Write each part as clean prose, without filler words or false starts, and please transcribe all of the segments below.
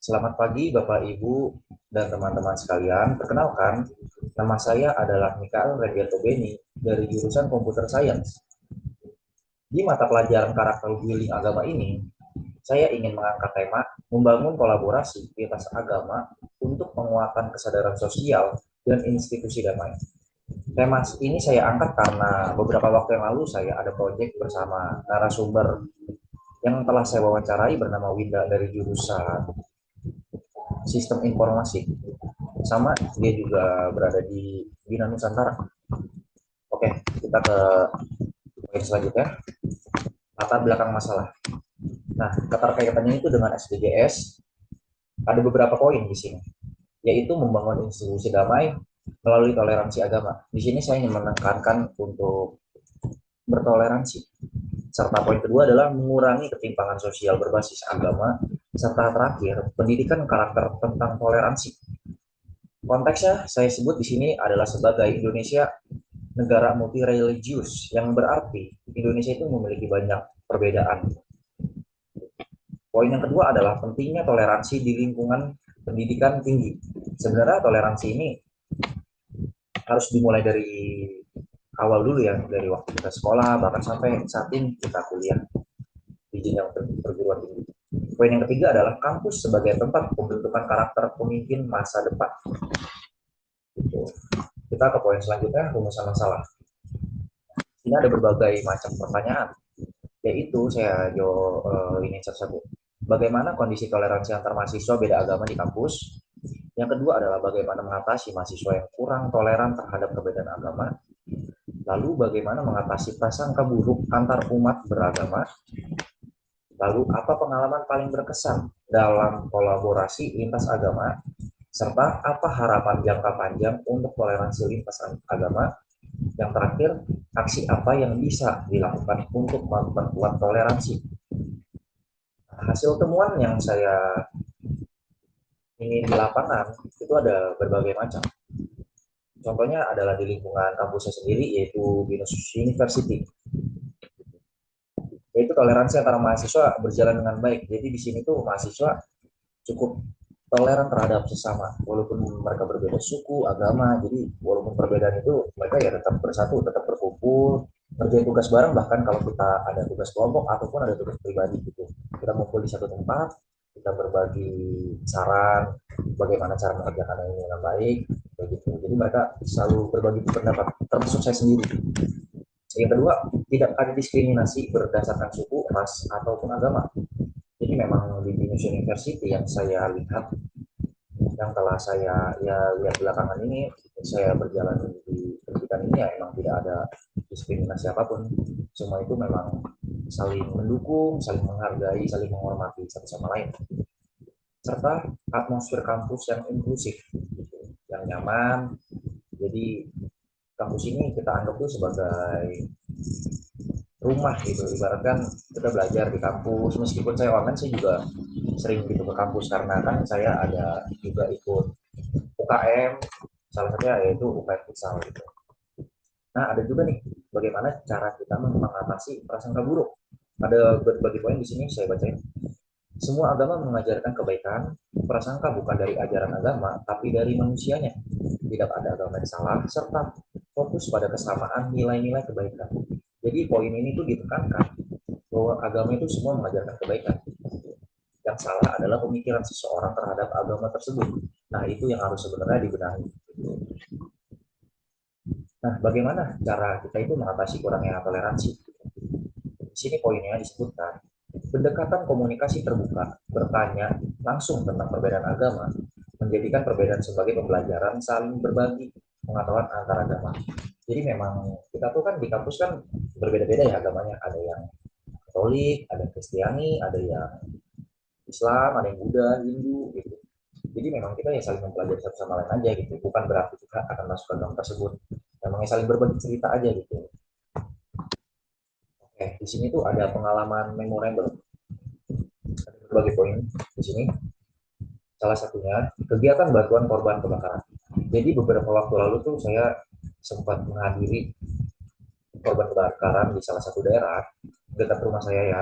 Selamat pagi Bapak, Ibu, dan teman-teman sekalian. Perkenalkan, nama saya adalah Mikael Regianto Beni dari jurusan Computer Science. Di mata pelajaran karakter building agama ini, saya ingin mengangkat tema membangun kolaborasi lintas agama untuk penguatan kesadaran sosial dan institusi damai. Tema ini saya angkat karena beberapa waktu yang lalu saya ada proyek bersama narasumber yang telah saya wawancarai bernama Winda dari jurusan Sistem Informasi. Sama dia juga berada di Bina Nusantara. Oke, kita ke poin selanjutnya, latar belakang masalah. Nah, keterkaitannya itu dengan SDGs ada beberapa poin di sini, yaitu membangun institusi damai melalui toleransi agama. Di sini saya ingin menekankan untuk bertoleransi. Serta poin kedua adalah mengurangi ketimpangan sosial berbasis agama, serta terakhir, pendidikan karakter tentang toleransi. Konteksnya saya sebut di sini adalah sebagai Indonesia negara multireligius, yang berarti Indonesia itu memiliki banyak perbedaan. Poin yang kedua adalah pentingnya toleransi di lingkungan pendidikan tinggi. Sebenarnya toleransi ini harus dimulai dari awal dulu ya, dari waktu kita sekolah, bahkan sampai saat ini kita kuliah di jenjang perguruan tinggi. Poin yang ketiga adalah kampus sebagai tempat pembentukan karakter pemimpin masa depan. Kita ke poin selanjutnya, rumusan masalah. Ini ada berbagai macam pertanyaan, yaitu saya ingin satu-satu. Bagaimana kondisi toleransi antar mahasiswa beda agama di kampus? Yang kedua adalah bagaimana mengatasi mahasiswa yang kurang toleran terhadap perbedaan agama. Lalu bagaimana mengatasi prasangka buruk antar umat beragama. Lalu apa pengalaman paling berkesan dalam kolaborasi lintas agama. Serta apa harapan jangka panjang untuk toleransi lintas agama. Yang terakhir, aksi apa yang bisa dilakukan untuk memperkuat toleransi. Hasil temuan yang saya ini di lapangan itu ada berbagai macam. Contohnya adalah di lingkungan kampusnya sendiri, yaitu Binus University. Yaitu toleransi antara mahasiswa berjalan dengan baik. Jadi di sini tuh mahasiswa cukup toleran terhadap sesama, walaupun mereka berbeda suku, agama. Jadi walaupun perbedaan itu mereka ya tetap bersatu, tetap berkumpul, kerjain tugas bareng. Bahkan kalau kita ada tugas kelompok ataupun ada tugas pribadi gitu, kita kumpul di satu tempat, kita berbagi saran bagaimana cara mengerjakan ini dengan baik, kayak gitu. Jadi mereka selalu berbagi pendapat, termasuk saya sendiri. Yang kedua, tidak ada diskriminasi berdasarkan suku, ras ataupun agama. Jadi memang di Binus University yang saya lihat, yang telah saya ya lihat belakangan ini, saya berjalan di pendidikan ini ya memang tidak ada diskriminasi apapun. Semua itu memang saling mendukung, saling menghargai, saling menghormati satu sama lain. Serta atmosfer kampus yang inklusif, yang nyaman. Jadi kampus ini kita anggap tuh sebagai rumah gitu, ibaratkan kita belajar di kampus. Meskipun saya online, saya juga sering gitu ke kampus karena kan saya ada juga ikut UKM, salah satunya yaitu UKM futsal gitu. Nah, ada juga nih bagaimana cara kita mengatasi prasangka buruk. Ada berbagai poin di sini saya bacain. Semua agama mengajarkan kebaikan, prasangka bukan dari ajaran agama, tapi dari manusianya. Tidak ada agama yang salah, serta fokus pada kesamaan nilai-nilai kebaikan. Jadi poin ini tuh ditekankan bahwa agama itu semua mengajarkan kebaikan. Yang salah adalah pemikiran seseorang terhadap agama tersebut. Nah, itu yang harus sebenarnya dibenahi. Nah, bagaimana cara kita itu mengatasi kurangnya toleransi? Di sini poinnya disebutkan, pendekatan komunikasi terbuka, bertanya langsung tentang perbedaan agama, menjadikan perbedaan sebagai pembelajaran, saling berbagi pengetahuan antar agama. Jadi memang kita tuh kan di kampus kan berbeda-beda ya agamanya. Ada yang Katolik, ada yang Kristiani, ada yang Islam, ada yang Buddha, Hindu gitu. Jadi memang kita ya saling mempelajari satu sama lain aja gitu. Bukan berarti kita akan masuk ke dalam tersebut. Memangnya saling berbagi cerita aja gitu. Oke, di sini tuh ada pengalaman memorable. Ada berbagai poin di sini. Salah satunya kegiatan bantuan korban kebakaran. Jadi beberapa waktu lalu tuh saya sempat menghadiri korban kebakaran di salah satu daerah dekat rumah saya ya.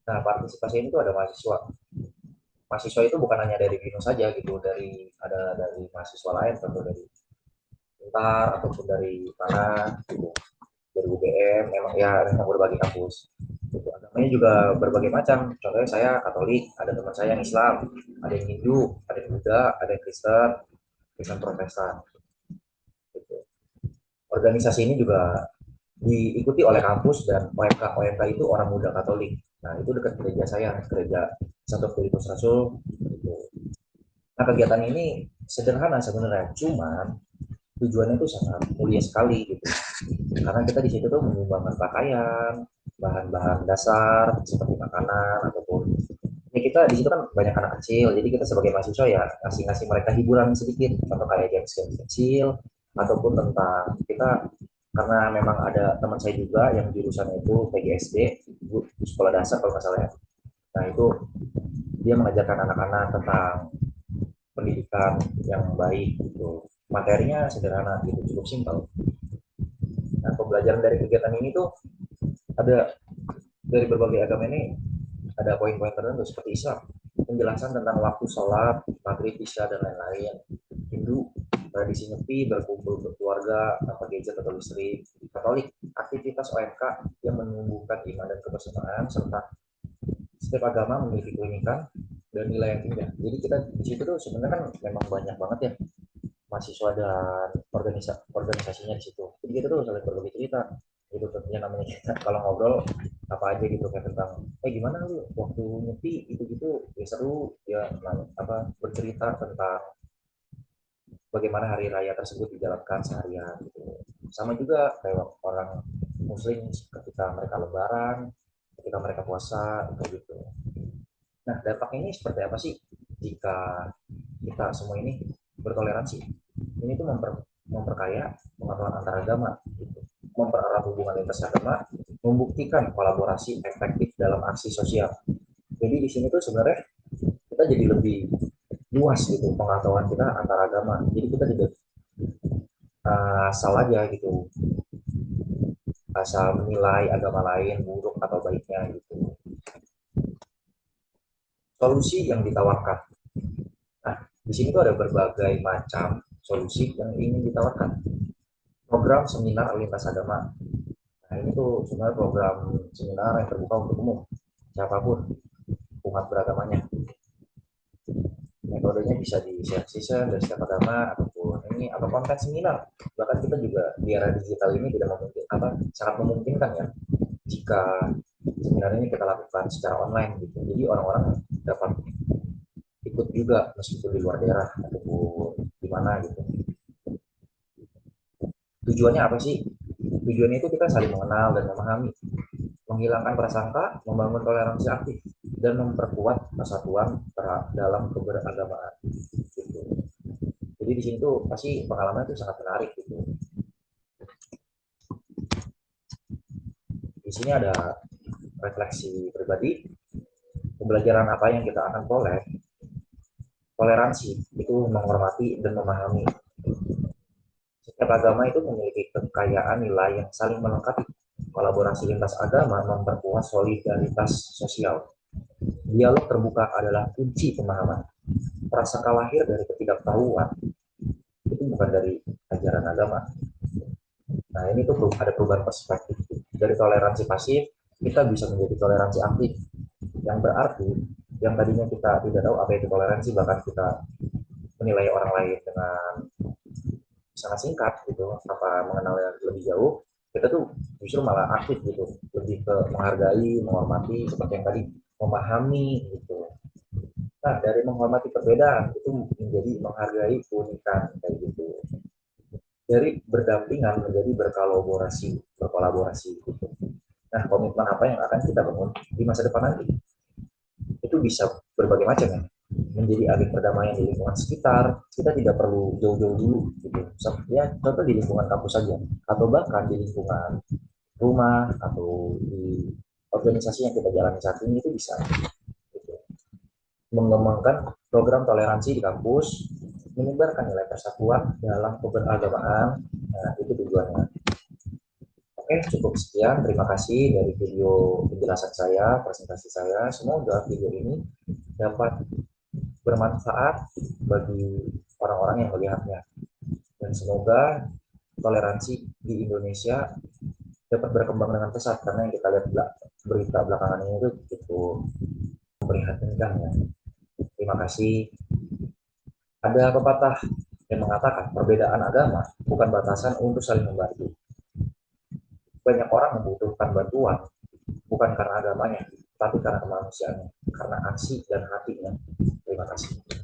Nah, partisipasi ini tuh ada mahasiswa. mahasiswa itu bukan hanya dari BINUS saja gitu, dari mahasiswa lain, tentu dari Untar ataupun dari mana gitu, dari UGM, memang berbagai kampus. Gitu. Agamanya juga berbagai macam. Contohnya saya Katolik, ada teman saya yang Islam, ada yang Hindu, ada yang Buddha, ada yang Kristen, Kristen Protestan. Gitu. Organisasi ini juga diikuti oleh kampus dan OMK. OMK itu orang muda Katolik. Nah, itu dekat gereja saya, gereja Santo Filipus Rasul. Gitu. Nah, kegiatan ini sederhana sebenarnya, cuman tujuannya itu sangat mulia sekali gitu. Karena kita di situ tuh menyumbangkan pakaian, bahan-bahan dasar seperti makanan ataupun ya kita di situ kan banyak anak kecil, jadi kita sebagai mahasiswa ya ngasih-ngasih mereka hiburan sedikit, contoh kayak games-games kecil ataupun tentang kita, karena memang ada teman saya juga yang jurusan itu PGSD, sekolah dasar kalau nggak salah ya. Nah itu dia mengajarkan anak-anak tentang pendidikan yang baik gitu. Materinya sederhana gitu, cukup simpel. Nah pembelajaran dari kegiatan ini tuh ada dari berbagai agama ini, ada poin-poin tertentu seperti Islam, penjelasan tentang waktu sholat, maghrib, isya, dan lain-lain. Hindu, tradisi nyepi, berkumpul berkeluarga, tanpa gadget atau listrik. Katolik, aktivitas OMK yang menumbuhkan iman dan kebersamaan, serta setiap agama memiliki keunikan dan nilai yang indah. Jadi kita di situ tuh sebenarnya kan memang banyak banget ya mahasiswa dan organisasinya di situ. Jadi kita tuh saling berbagi cerita. Itu tentunya namanya kita kalau ngobrol apa aja gitu kayak tentang gimana lu waktu nyepi gitu-gitu ya seru ya, apa bercerita tentang bagaimana hari raya tersebut dijalankan seharian gitu. Sama juga kayak orang muslim ketika mereka lebaran, ketika mereka puasa gitu. Nah, dampaknya ini seperti apa sih jika kita semua ini bertoleransi? Ini tuh memperkaya pengetahuan antar agama, gitu. Mempererat hubungan lintas agama, membuktikan kolaborasi efektif dalam aksi sosial. Jadi di sini tuh sebenarnya kita jadi lebih luas gitu pengetahuan kita antar agama. Jadi kita tidak asal aja gitu, asal menilai agama lain buruk atau baiknya gitu. Solusi yang ditawarkan. Nah, di sini tuh ada berbagai macam solusi yang ingin ditawarkan. Program seminar lintas agama. Nah, ini tuh sebenarnya program seminar yang terbuka untuk umum, siapapun umat beragamanya. Metodenya bisa di share season dari setiap agama ataupun ini atau konten seminar. Bahkan kita juga di era digital ini tidak memungkinkan apa sangat memungkinkan ya jika seminar ini kita lakukan secara online gitu. Jadi orang-orang dapat ikut juga meskipun di luar daerah ataupun di mana gitu. Tujuannya apa sih? Tujuannya itu kita saling mengenal dan memahami, menghilangkan prasangka, membangun toleransi aktif, dan memperkuat persatuan dalam keberagamaan. Gitu. Jadi di sini tuh pasti pengalaman itu sangat menarik gitu. Di sini ada refleksi pribadi, pembelajaran apa yang kita akan peroleh, toleransi itu menghormati dan memahami. Setiap agama itu memiliki kekayaan nilai yang saling melengkapi. Kolaborasi lintas agama memperkuat solidaritas sosial. Dialog terbuka adalah kunci pemahaman. Prasangka lahir dari ketidaktahuan itu bukan dari ajaran agama. Nah ini tuh ada perubahan perspektif. Dari toleransi pasif kita bisa menjadi toleransi aktif. Yang berarti yang tadinya kita tidak tahu apa itu toleransi, bahkan kita menilai orang lain dengan sangat singkat gitu, apa mengenalnya lebih jauh, kita tuh justru malah aktif gitu, lebih ke menghargai, menghormati seperti yang tadi, memahami gitu. Nah dari menghormati perbedaan itu menjadi menghargai keunikan kayak gitu. Dari berdampingan menjadi berkolaborasi gitu. Nah komitmen apa yang akan kita bangun di masa depan nanti itu bisa berbagai macam ya, menjadi agen perdamaian di lingkungan sekitar. Kita tidak perlu jauh-jauh dulu gitu, ya contoh di lingkungan kampus saja atau bahkan di lingkungan rumah atau di organisasi yang kita jalani saat ini itu bisa gitu. Mengembangkan program toleransi di kampus, menyebarkan nilai persatuan dalam keberagamaan. Nah itu tujuannya. Oke, cukup sekian. Terima kasih dari video penjelasan saya, presentasi saya. Semoga video ini dapat bermanfaat bagi orang-orang yang melihatnya. Dan semoga toleransi di Indonesia dapat berkembang dengan pesat, karena yang kita lihat berita belakangan ini itu cukup memprihatinkan ya. Terima kasih. Ada pepatah yang mengatakan perbedaan agama bukan batasan untuk saling membantu. Banyak orang membutuhkan bantuan bukan karena agamanya, tapi karena kemanusiaannya, karena aksi dan hatinya. Terima kasih.